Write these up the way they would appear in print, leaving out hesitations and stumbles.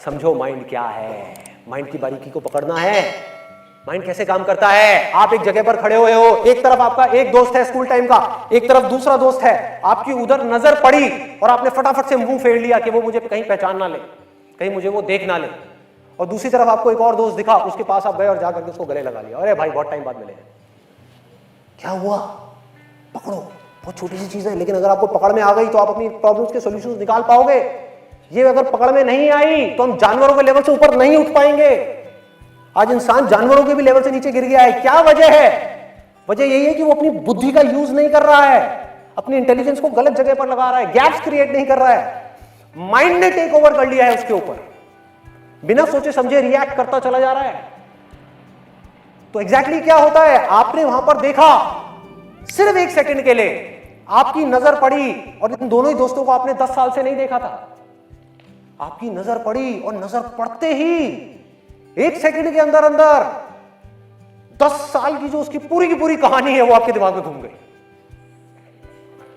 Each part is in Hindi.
समझो माइंड क्या है, माइंड की बारीकी को पकड़ना है। माइंड कैसे काम करता है। आप एक जगह पर खड़े हुए हो, एक तरफ आपका एक दोस्त है स्कूल टाइम का, एक तरफ दूसरा दोस्त है, आपकी उधर नजर पड़ी और आपने फटाफट से मुंह फेर लिया कि वो मुझे कहीं पहचान ना ले, कहीं मुझे वो देख ना ले। और दूसरी तरफ आपको एक और दोस्त दिखा, उसके पास आप गए और जाकर के उसको गले लगा लिया, अरे भाई बहुत टाइम बाद मिले। क्या हुआ? पकड़ो, बहुत छोटी सी चीज है, लेकिन अगर आपको पकड़ में आ गई तो आप अपनी प्रॉब्लम्स के सॉल्यूशंस निकाल पाओगे। ये अगर पकड़ में नहीं आई तो हम जानवरों के लेवल से ऊपर नहीं उठ पाएंगे। आज इंसान जानवरों के भी लेवल से नीचे गिर गया है। क्या वजह है? वजह यही है कि वो अपनी बुद्धि का यूज नहीं कर रहा है, अपनी इंटेलिजेंस को गलत जगह पर लगा रहा है, गैप्स क्रिएट नहीं कर रहा है। माइंड ने टेक ओवर कर लिया है उसके ऊपर, बिना सोचे समझे रिएक्ट करता चला जा रहा है। तो एग्जैक्टली क्या होता है, आपने वहां पर देखा, सिर्फ एक सेकंड के लिए आपकी नजर पड़ी और इन दोनों ही दोस्तों को आपने 10 साल से नहीं देखा था। आपकी नजर पड़ी और नजर पड़ते ही एक सेकंड के अंदर अंदर 10 साल की जो उसकी पूरी कहानी है वो आपके दिमाग में घूम गई।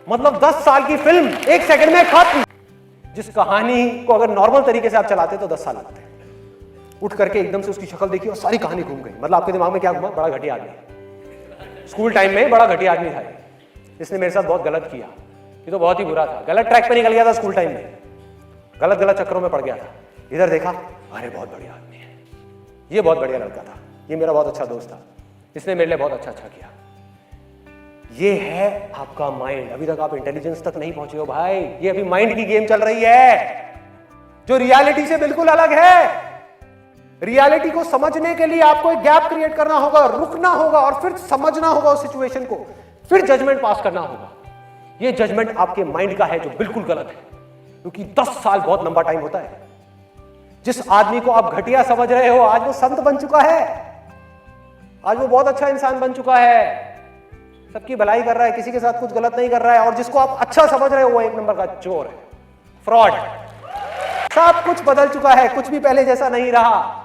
मतलब 10 साल की फिल्म एक सेकंड में खत्म। जिस कहानी को अगर नॉर्मल तरीके से आप चलाते तो 10 साल लगते। उठ करके एकदम से उसकी शक्ल देखी और सारी कहानी घूम गई। मतलब आपके दिमाग में क्या घूमा? बड़ा घटिया आदमी, स्कूल टाइम में बड़ा घटिया आदमी था, इसने मेरे साथ बहुत गलत किया, ये तो बहुत ही बुरा था, गलत ट्रैक पे निकल गया था स्कूल टाइम में, गलत चक्करों में पड़ गया था। इधर देखा, अरे बहुत बढ़िया आदमी है, ये बहुत बढ़िया लड़का था, ये मेरा बहुत अच्छा दोस्त था, इसने मेरे लिए बहुत अच्छा किया। ये है आपका माइंड। अभी तक आप इंटेलिजेंस तक नहीं पहुंचे हो भाई, ये अभी माइंड की गेम चल रही है जो रियलिटी से बिल्कुल अलग है। रियलिटी को समझने के लिए आपको एक गैप क्रिएट करना होगा, रुकना होगा और फिर समझना होगा उस सिचुएशन को, फिर जजमेंट पास करना होगा। ये जजमेंट आपके माइंड का है जो बिल्कुल गलत है, क्योंकि 10 साल बहुत लंबा टाइम होता है। जिस आदमी को आप घटिया समझ रहे हो आज वो संत बन चुका है, आज वो बहुत अच्छा इंसान बन चुका है, सबकी भलाई कर रहा है, किसी के साथ कुछ गलत नहीं कर रहा है। और जिसको आप अच्छा समझ रहे हो वो एक नंबर का चोर है, फ्रॉड। सब कुछ बदल चुका है, कुछ भी पहले जैसा नहीं रहा।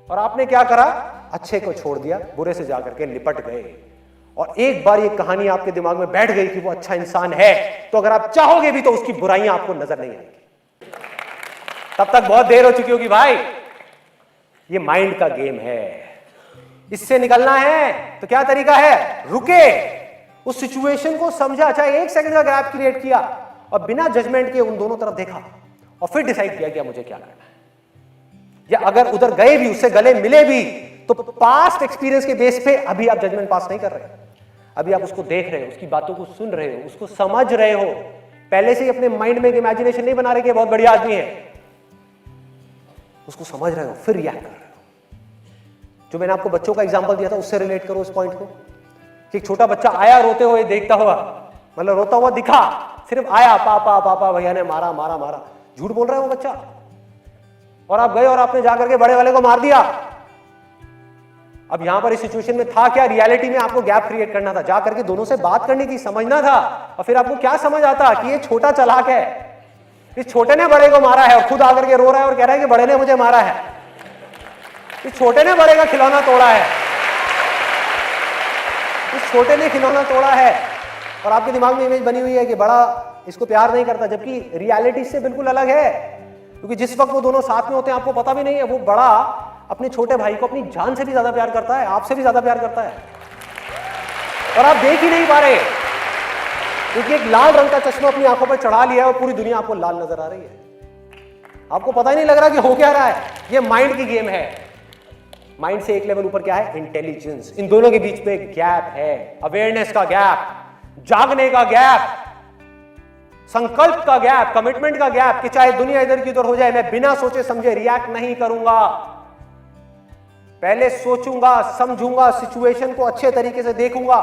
और आपने क्या करा? अच्छे को छोड़ दिया, बुरे से जाकर के लिपट गए। और एक बार ये कहानी आपके दिमाग में बैठ गई कि वो अच्छा इंसान है, तो अगर आप चाहोगे भी तो उसकी बुराइयां आपको नजर नहीं आएंगी। तब तक बहुत देर हो चुकी होगी भाई। ये माइंड का गेम है, इससे निकलना है तो क्या तरीका है? रुके, उस सिचुएशन को समझा, चाहे एक सेकंड का गैप क्रिएट किया और बिना जजमेंट के उन दोनों तरफ देखा और फिर डिसाइड किया कि मुझे क्या करना है। या अगर उधर गए भी, उससे गले मिले भी, तो पास्ट एक्सपीरियंस के बेस पे अभी आप जजमेंट पास नहीं कर रहे, अभी आप उसको देख रहे हो, उसकी बातों को सुन रहे हो, उसको समझ रहे हो। पहले से ही अपने माइंड में एक इमेजिनेशन नहीं बना रहे कि बहुत बढ़िया आदमी है, उसको समझ रहे हो, फिर रिएक्ट कर रहे हो। जो मैंने आपको बच्चों का एग्जांपल दिया था उससे रिलेट करो इस पॉइंट को, कि एक छोटा बच्चा आया रोते हुए, देखता हुआ, मतलब रोता हुआ दिखा, सिर्फ आया, पापा पापा भैया ने मारा मारा मारा, झूठ बोल रहा है वो बच्चा, और आप गए और आपने जाकर के बड़े वाले को मार दिया। अब यहां पर इस सिचुएशन में था क्या? रियलिटी में आपको गैप क्रिएट करना था, जाकर के दोनों से बात करनी थी, समझना था। और फिर आपको क्या समझ आता कि ये छोटा चालाक है, इस छोटे ने बड़े को मारा है और खुद आकर के रो रहा है और कह रहा है कि बड़े ने मुझे मारा है, इस छोटे ने बड़े का खिलौना तोड़ा है, इस छोटे ने खिलौना तोड़ा है। और आपके दिमाग में इमेज बनी हुई है कि बड़ा इसको प्यार नहीं करता, जबकि रियलिटी से बिल्कुल अलग है। क्योंकि जिस वक्त वो दोनों साथ में होते हैं आपको पता भी नहीं है, वो बड़ा अपने छोटे भाई को अपनी जान से भी ज्यादा प्यार करता है, आपसे भी ज्यादा प्यार करता है, और आप देख ही नहीं पा रहे क्योंकि एक लाल रंग का चश्मा अपनी आंखों पर चढ़ा लिया है और पूरी दुनिया आपको लाल नजर आ रही है। आपको पता ही नहीं लग रहा कि हो क्या रहा है। ये माइंड की गेम है। माइंड से एक लेवल ऊपर क्या है? इंटेलिजेंस। इन दोनों के बीच में गैप है, अवेयरनेस का गैप, जागने का गैप, संकल्प का गैप, कमिटमेंट का गैप, कि चाहे दुनिया इधर की उधर हो जाए, मैं बिना सोचे समझे रिएक्ट नहीं करूंगा, पहले सोचूंगा, समझूंगा, सिचुएशन को अच्छे तरीके से देखूंगा,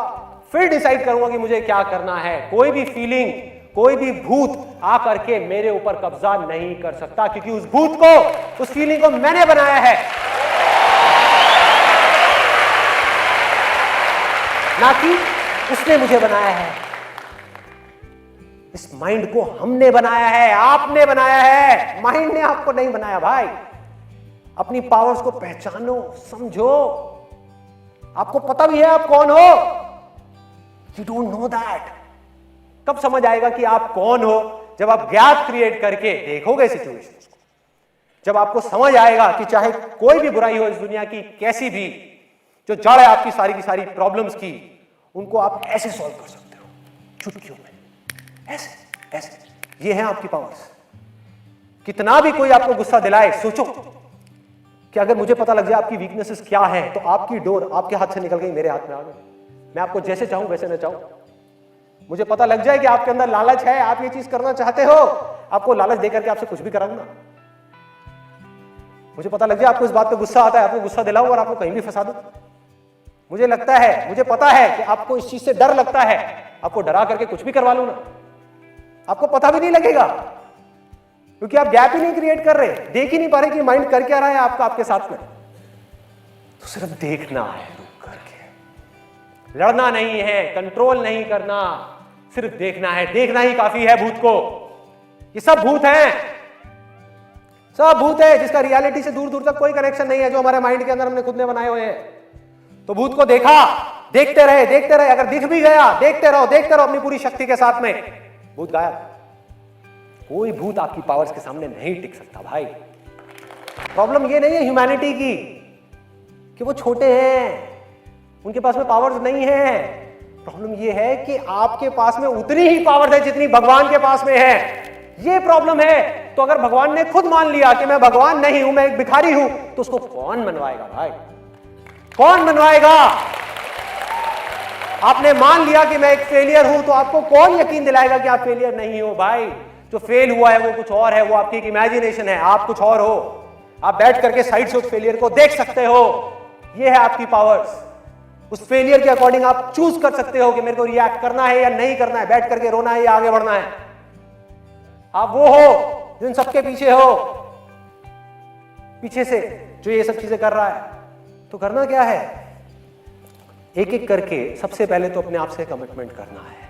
फिर डिसाइड करूंगा कि मुझे क्या करना है। कोई भी फीलिंग, कोई भी भूत आकर के मेरे ऊपर कब्जा नहीं कर सकता, क्योंकि उस भूत को, उस फीलिंग को मैंने बनाया है, ना कि उसने मुझे बनाया है। इस माइंड को हमने बनाया है, आपने बनाया है, माइंड ने आपको नहीं बनाया भाई। अपनी पावर्स को पहचानो, समझो। आपको पता भी है आप कौन हो, यू डोंट नो दैट। कब समझ आएगा कि आप कौन हो? जब आप गैप क्रिएट करके देखोगे सिचुएशंस को, जब आपको समझ आएगा कि चाहे कोई भी बुराई हो इस दुनिया की, कैसी भी, जो जड़ है आपकी सारी की सारी प्रॉब्लम्स की, उनको आप ऐसे सॉल्व कर सकते हो चुटकियों में, ऐसे ऐसे। ये है आपकी पावर्स। कितना भी कोई आपको गुस्सा दिलाए, सोचो कि अगर मुझे पता लग जाए आपकी वीकनेसेस क्या है, तो आपकी डोर आपके हाथ से निकल गई, मेरे हाथ में आ गई। मैं आपको जैसे चाहूं वैसे न चाहूं। मुझे पता लग जाए कि आपके अंदर लालच है, आप ये चीज करना चाहते हो, आपको लालच देकर के आपसे कुछ भी कराऊंगा। मुझे पता लग जाए आपको इस बात पे गुस्सा आता है, आपको गुस्सा दिलाऊं और आपको कहीं भी फंसा दूं। मुझे लगता है, मुझे पता है कि आपको इस चीज से डर लगता है, आपको डरा करके कुछ भी करवा लूं ना, आपको पता भी नहीं लगेगा, क्योंकि आप गैप ही नहीं क्रिएट कर रहे, देख ही नहीं पा रहे कि माइंड कर क्या रहा है आपका आपके साथ में। तो सिर्फ देखना है, रुक करके, लड़ना नहीं है, कंट्रोल नहीं करना, सिर्फ देखना है। देखना ही काफी है भूत को। ये सब भूत हैं, सब भूत है जिसका रियलिटी से दूर दूर तक कोई कनेक्शन नहीं है, जो हमारे माइंड के अंदर हमने खुद ने बनाए हुए हैं। तो भूत को देखा, देखते रहे, देखते रहे, अगर दिख भी गया देखते रहो अपनी पूरी शक्ति के साथ में, भूत गायब। कोई भूत आपकी पावर्स के सामने नहीं टिक सकता भाई। प्रॉब्लम ये नहीं है ह्यूमैनिटी की कि वो छोटे हैं, उनके पास में पावर्स नहीं है। प्रॉब्लम ये है कि आपके पास में उतनी ही पावर्स है जितनी भगवान के पास में है। ये प्रॉब्लम है। तो अगर भगवान ने खुद मान लिया कि मैं भगवान नहीं हूं, मैं एक भिखारी हूं, तो उसको कौन मनवाएगा भाई? कौन मनवाएगा? आपने मान लिया कि मैं एक फेलियर हूं, तो आपको कौन यकीन दिलाएगा कि आप फेलियर नहीं हो भाई? जो फेल हुआ है वो कुछ और है, वो आपकी एक इमेजिनेशन है, आप कुछ और हो। आप बैठ करके साइड से उस फेलियर को देख सकते हो। ये है आपकी पावर्स। उस फेलियर के अकॉर्डिंग आप चूज कर सकते हो कि मेरे को रिएक्ट करना है या नहीं करना है, बैठ करके रोना है या आगे बढ़ना है। आप वो हो जिन सबके पीछे हो, पीछे से जो ये सब चीजें कर रहा है। तो करना क्या है? एक एक करके सबसे पहले तो अपने आप से कमिटमेंट करना है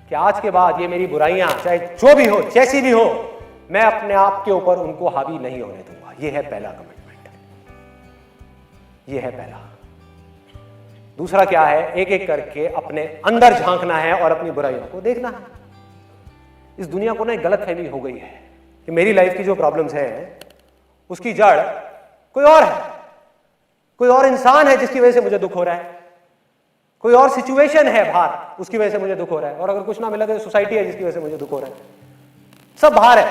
कि आज के बाद ये मेरी बुराइयां चाहे जो भी हो, जैसी भी हो, मैं अपने आप के ऊपर उनको हावी नहीं होने दूंगा। ये है पहला कमिटमेंट, ये है पहला। दूसरा क्या है? एक एक करके अपने अंदर झांकना है और अपनी बुराइयों को देखना है। इस दुनिया को ना एक गलत फहमी हो गई है कि मेरी लाइफ की जो प्रॉब्लम्स है उसकी जड़ कोई और है, कोई और इंसान है जिसकी वजह से मुझे दुख हो रहा है, कोई और सिचुएशन है बाहर उसकी वजह से मुझे दुख हो रहा है, और अगर कुछ ना मिला तो सोसाइटी है जिसकी वजह से मुझे दुख हो रहा है। सब बाहर है,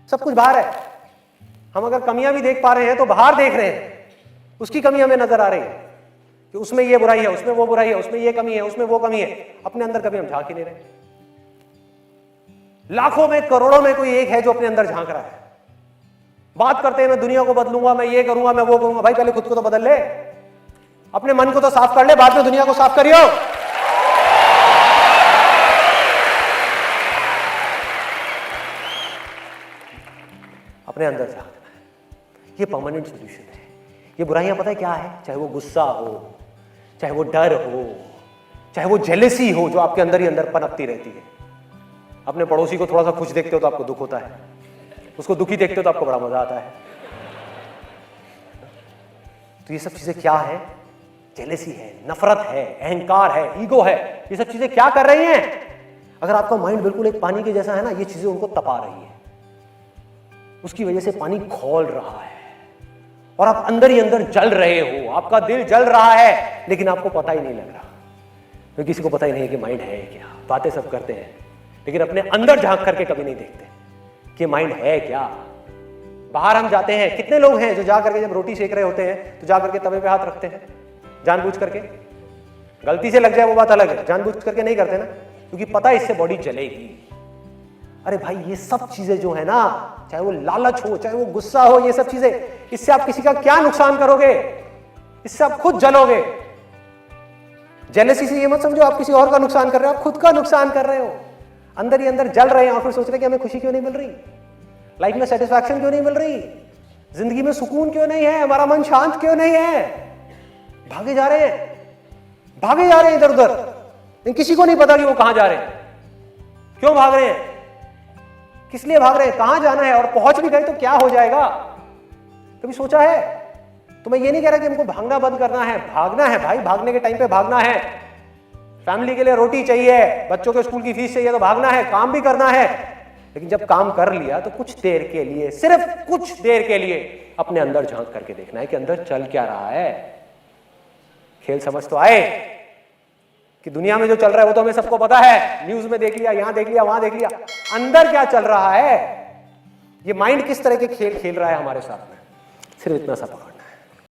सब कुछ बाहर है। हम अगर कमियां भी देख पा रहे हैं तो बाहर देख रहे हैं, उसकी कमी हमें नजर आ रही है कि उसमें ये बुराई है, उसमें वो बुराई है, उसमें ये कमी है, उसमें वो कमी है। अपने अंदर कभी हम झांक ही नहीं रहे। लाखों में करोड़ों में कोई एक है जो अपने अंदर झांक रहा है। बात करते हैं मैं दुनिया को बदलूंगा, मैं ये करूंगा, मैं वो करूंगा। भाई पहले खुद को तो बदल ले, अपने मन को तो साफ कर ले, बाद में दुनिया को साफ करियो। अपने अंदर झांकना है, ये परमानेंट सॉल्यूशन है। ये बुराइयां पता है क्या है? चाहे वो गुस्सा हो, चाहे वो डर हो, चाहे वो जेलेसी हो जो आपके अंदर ही अंदर पनपती रहती है। अपने पड़ोसी को थोड़ा सा खुश देखते हो तो आपको दुख होता है, उसको दुखी देखते हो तो आपको बड़ा मजा आता है। तो ये सब चीजें क्या है? जेलेसी है, नफरत है, अहंकार है, ईगो है। ये सब चीजें क्या कर रही हैं? अगर आपका माइंड बिल्कुल एक पानी के जैसा है ना, ये चीजें उनको तपा रही है, उसकी वजह से पानी खौल रहा है और आप अंदर ही अंदर जल रहे हो। आपका दिल जल रहा है लेकिन आपको पता ही नहीं लग रहा, क्योंकि किसी को पता ही नहीं है कि माइंड है क्या। बातें सब करते हैं लेकिन अपने अंदर झांक करके कभी नहीं देखते कि माइंड है क्या। बाहर हम जाते हैं, कितने लोग हैं जो जा करके जब रोटी सेक रहे होते हैं तो जा करके तवे पे हाथ रखते हैं जानबूझ करके। गलती से लग जाए वो बात अलग है, जानबूझ करके नहीं करते ना, क्योंकि पता है इससे बॉडी जलेगी। अरे भाई ये सब चीजें जो है ना, चाहे वो लालच हो, चाहे वो गुस्सा हो, ये सब चीजें, इससे आप किसी का क्या नुकसान करोगे? इससे आप खुद जलोगे। जेलसी से ये मत समझो आप किसी और का नुकसान कर रहे हो, आप खुद का नुकसान कर रहे हो। अंदर ही अंदर जल रहे हैं और फिर सोच रहे कि हमें खुशी क्यों नहीं मिल रही, लाइफ में सेटिस्फैक्शन क्यों नहीं मिल रही, जिंदगी में सुकून क्यों नहीं है, हमारा मन शांत क्यों नहीं है। भागे जा रहे हैं, भागे जा रहे हैं इधर उधर, लेकिन किसी को नहीं पता कि वो कहां जा रहे हैं, क्यों भाग रहे हैं, किस लिए भाग रहे हैं, कहां जाना है, और पहुंच भी गए तो क्या हो जाएगा। कभी सोचा है? तो मैं ये नहीं कह रहा कि हमको भागना बंद करना है, भागना है भाई, भागने के टाइम पे भागना है। फैमिली के लिए रोटी चाहिए, बच्चों के स्कूल की फीस चाहिए तो भागना है, काम भी करना है, लेकिन जब काम कर लिया तो कुछ देर के लिए, सिर्फ कुछ देर के लिए अपने अंदर झांक करके देखना है कि अंदर चल क्या रहा है। खेल समझ तो आए कि दुनिया में जो चल रहा है वो तो हमें सबको पता है, न्यूज में देख लिया, यहां देख लिया, वहां देख लिया, अंदर क्या चल रहा है, ये माइंड किस तरह के खेल खेल रहा है हमारे साथ में, सिर्फ इतना सा पकड़।